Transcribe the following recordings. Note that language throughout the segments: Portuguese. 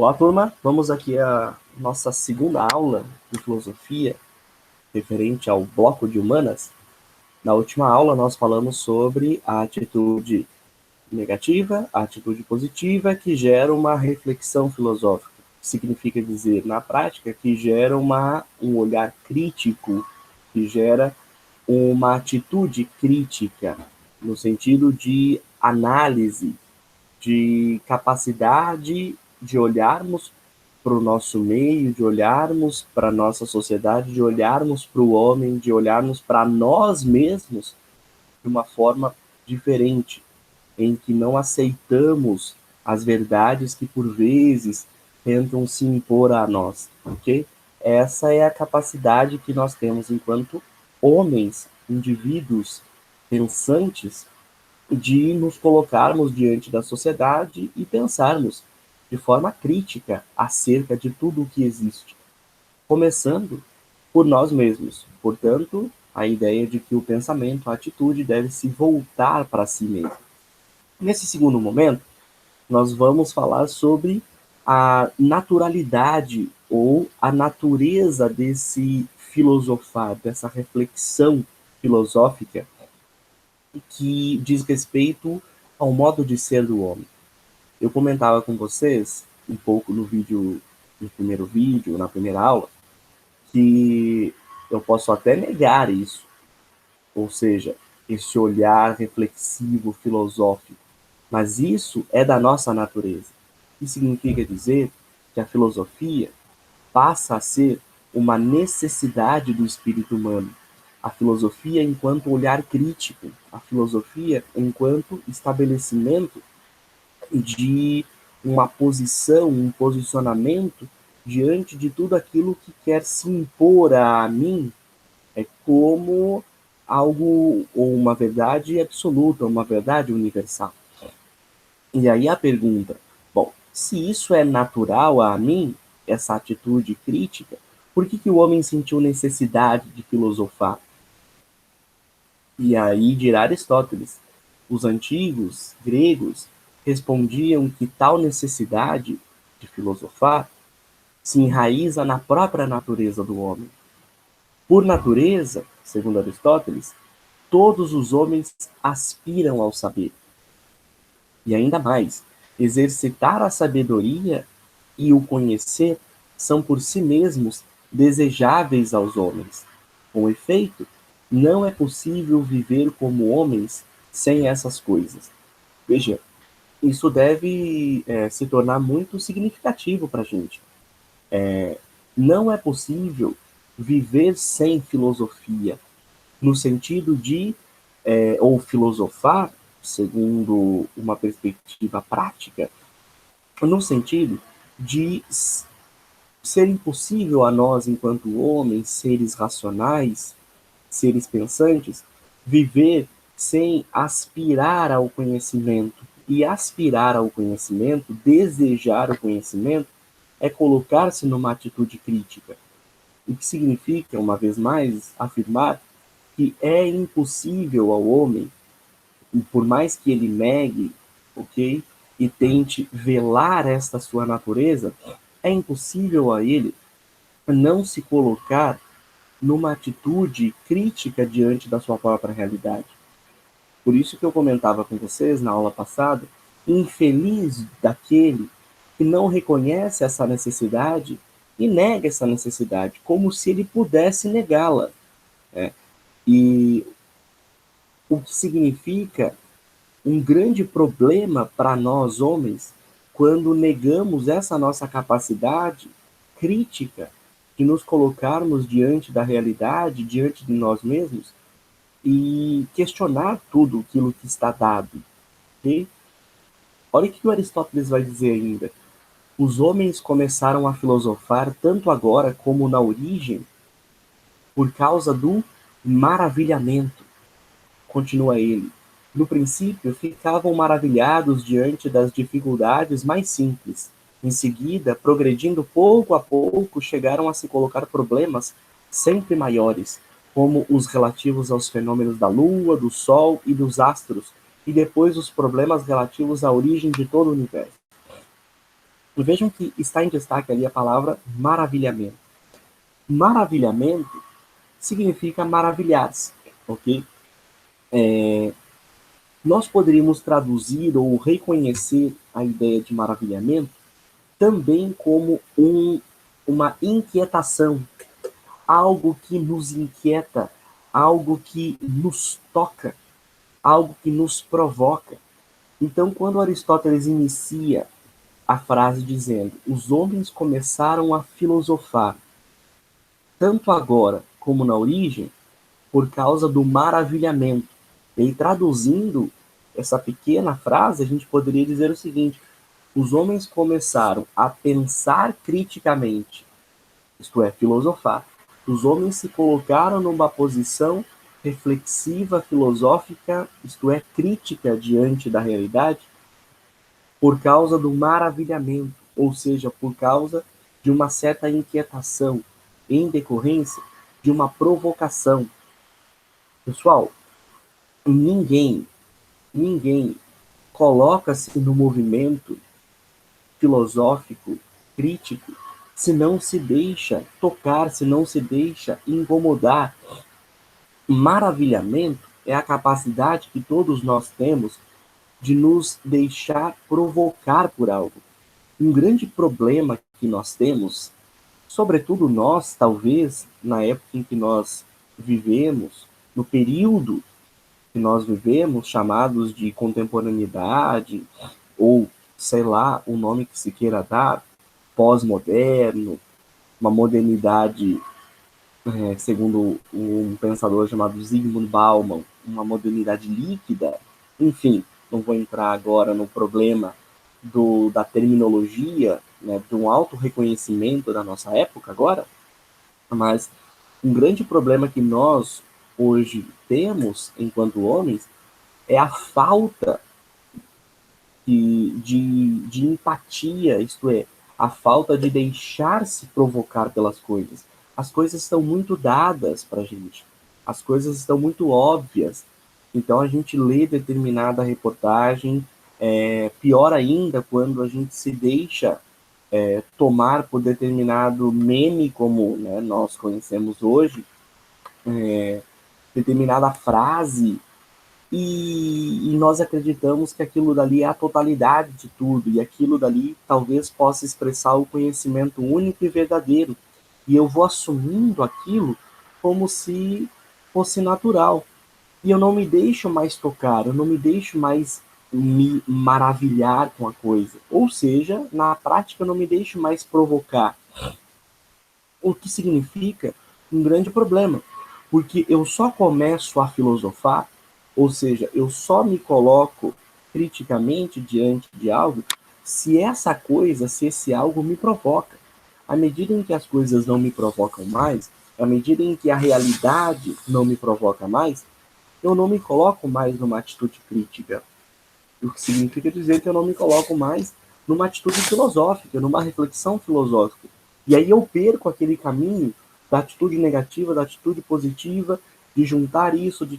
Olá, turma. Vamos aqui à nossa segunda aula de filosofia referente ao bloco de humanas. Na última aula, nós falamos sobre a atitude negativa, a atitude positiva, que gera uma reflexão filosófica. Significa dizer, na prática, que gera um olhar crítico, que gera uma atitude crítica, no sentido de análise, de capacidade de olharmos para o nosso meio, de olharmos para a nossa sociedade, de olharmos para o homem, de olharmos para nós mesmos de uma forma diferente, em que não aceitamos as verdades que por vezes tentam se impor a nós, ok? Essa é a capacidade que nós temos enquanto homens, indivíduos pensantes, de nos colocarmos diante da sociedade e pensarmos de forma crítica acerca de tudo o que existe, começando por nós mesmos. Portanto, a ideia de que o pensamento, a atitude deve se voltar para si mesmo. Nesse segundo momento, nós vamos falar sobre a naturalidade ou a natureza desse filosofar, dessa reflexão filosófica que diz respeito ao modo de ser do homem. Eu comentava com vocês um pouco no primeiro vídeo, na primeira aula, que eu posso até negar isso, ou seja, esse olhar reflexivo, filosófico, mas isso é da nossa natureza. Isso significa dizer que a filosofia passa a ser uma necessidade do espírito humano. A filosofia enquanto olhar crítico, a filosofia enquanto estabelecimento de uma posição, um posicionamento diante de tudo aquilo que quer se impor a mim como algo ou uma verdade absoluta, uma verdade universal. E aí a pergunta, bom, se isso é natural a mim, essa atitude crítica, por que o homem sentiu necessidade de filosofar? E aí dirá Aristóteles, os antigos gregos respondiam que tal necessidade de filosofar se enraiza na própria natureza do homem. Por natureza, segundo Aristóteles, todos os homens aspiram ao saber. E ainda mais, exercitar a sabedoria e o conhecer são por si mesmos desejáveis aos homens. Com efeito, não é possível viver como homens sem essas coisas. Veja, isso deve se tornar muito significativo para a gente. Não é possível viver sem filosofia, no sentido de, ou filosofar, segundo uma perspectiva prática, no sentido de ser impossível a nós, enquanto homens, seres racionais, seres pensantes, viver sem aspirar ao conhecimento. E aspirar ao conhecimento, desejar o conhecimento, é colocar-se numa atitude crítica. O que significa, uma vez mais, afirmar que é impossível ao homem, por mais que ele negue, ok, e tente velar esta sua natureza, é impossível a ele não se colocar numa atitude crítica diante da sua própria realidade. Por isso que eu comentava com vocês na aula passada, infeliz daquele que não reconhece essa necessidade e nega essa necessidade, como se ele pudesse negá-la. E o que significa um grande problema para nós homens quando negamos essa nossa capacidade crítica de nos colocarmos diante da realidade, diante de nós mesmos e questionar tudo aquilo que está dado. Okay? Olha o que o Aristóteles vai dizer ainda. Os homens começaram a filosofar tanto agora como na origem por causa do maravilhamento. Continua ele. No princípio, ficavam maravilhados diante das dificuldades mais simples. Em seguida, progredindo pouco a pouco, chegaram a se colocar problemas sempre maiores, como os relativos aos fenômenos da Lua, do Sol e dos astros, e depois os problemas relativos à origem de todo o universo. Vejam que está em destaque ali a palavra maravilhamento. Maravilhamento significa maravilhar-se, ok? Nós poderíamos traduzir ou reconhecer a ideia de maravilhamento também como uma inquietação, algo que nos inquieta, algo que nos toca, algo que nos provoca. Então, quando Aristóteles inicia a frase dizendo: os homens começaram a filosofar, tanto agora como na origem, por causa do maravilhamento. E traduzindo essa pequena frase, a gente poderia dizer o seguinte: os homens começaram a pensar criticamente, isto é, filosofar. Os homens se colocaram numa posição reflexiva, filosófica, isto é, crítica diante da realidade, por causa do maravilhamento, ou seja, por causa de uma certa inquietação, em decorrência de uma provocação. Pessoal, ninguém, ninguém coloca-se no movimento filosófico, crítico, se não se deixa tocar, se não se deixa incomodar. Maravilhamento é a capacidade que todos nós temos de nos deixar provocar por algo. Um grande problema que nós temos, sobretudo nós, talvez, na época em que nós vivemos, no período que nós vivemos, chamados de contemporaneidade, ou sei lá, o nome que se queira dar, pós-moderno, uma modernidade, segundo um pensador chamado Zygmunt Bauman, uma modernidade líquida, enfim, não vou entrar agora no problema da terminologia, né, de um auto-reconhecimento da nossa época agora, mas um grande problema que nós hoje temos enquanto homens é a falta de empatia, isto é, a falta de deixar-se provocar pelas coisas. As coisas estão muito dadas para a gente, as coisas estão muito óbvias. Então a gente lê determinada reportagem, pior ainda quando a gente se deixa tomar por determinado meme, como, né, nós conhecemos hoje, determinada frase, e nós acreditamos que aquilo dali é a totalidade de tudo, e aquilo dali talvez possa expressar o conhecimento único e verdadeiro. E eu vou assumindo aquilo como se fosse natural. E eu não me deixo mais tocar, eu não me deixo mais me maravilhar com a coisa. Ou seja, na prática, eu não me deixo mais provocar. O que significa um grande problema, porque eu só começo a filosofar, ou seja, eu só me coloco criticamente diante de algo se essa coisa, se esse algo me provoca. À medida em que as coisas não me provocam mais, à medida em que a realidade não me provoca mais, eu não me coloco mais numa atitude crítica. O que significa dizer que eu não me coloco mais numa atitude filosófica, numa reflexão filosófica. E aí eu perco aquele caminho da atitude negativa, da atitude positiva, de juntar isso, de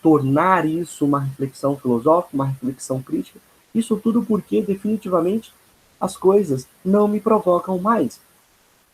tornar isso uma reflexão filosófica, uma reflexão crítica. Isso tudo porque, definitivamente, as coisas não me provocam mais.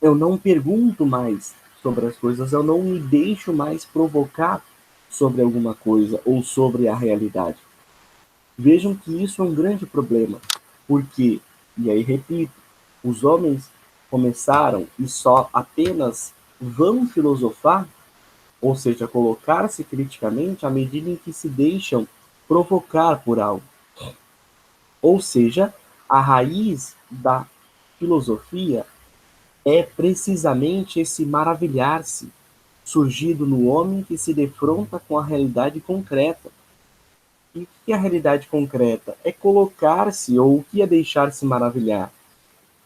Eu não pergunto mais sobre as coisas, eu não me deixo mais provocar sobre alguma coisa ou sobre a realidade. Vejam que isso é um grande problema, porque, e aí repito, os homens começaram e só apenas vão filosofar, ou seja, colocar-se criticamente à medida em que se deixam provocar por algo. Ou seja, a raiz da filosofia é precisamente esse maravilhar-se, surgido no homem que se defronta com a realidade concreta. E o que é a realidade concreta? É colocar-se, ou o que é deixar-se maravilhar?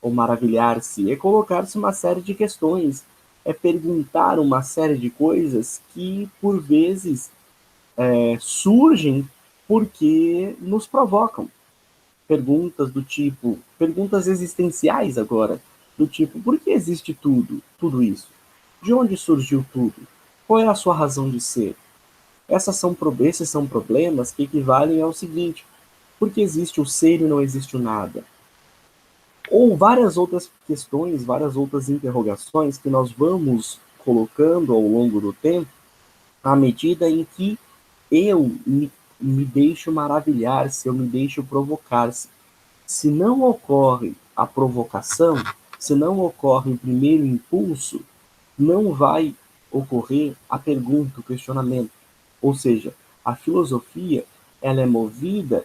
Ou maravilhar-se? É colocar-se uma série de questões, é perguntar uma série de coisas que, por vezes, surgem porque nos provocam. Perguntas do tipo, perguntas existenciais agora, do tipo, por que existe tudo isso? De onde surgiu tudo? Qual é a sua razão de ser? Esses são problemas que equivalem ao seguinte: por que existe o ser e não existe o nada? ou várias outras questões, várias outras interrogações que nós vamos colocando ao longo do tempo, à medida em que eu me deixo maravilhar, se eu me deixo provocar. Se não ocorre a provocação, se não ocorre o primeiro impulso, não vai ocorrer a pergunta, o questionamento. Ou seja, a filosofia, ela é movida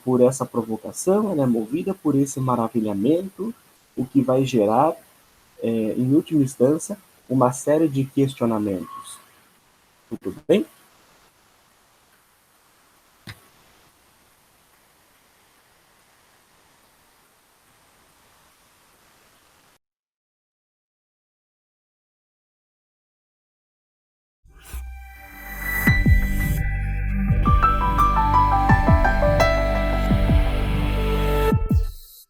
por essa provocação, ela é movida por esse maravilhamento, o que vai gerar, em última instância, uma série de questionamentos. Tudo bem?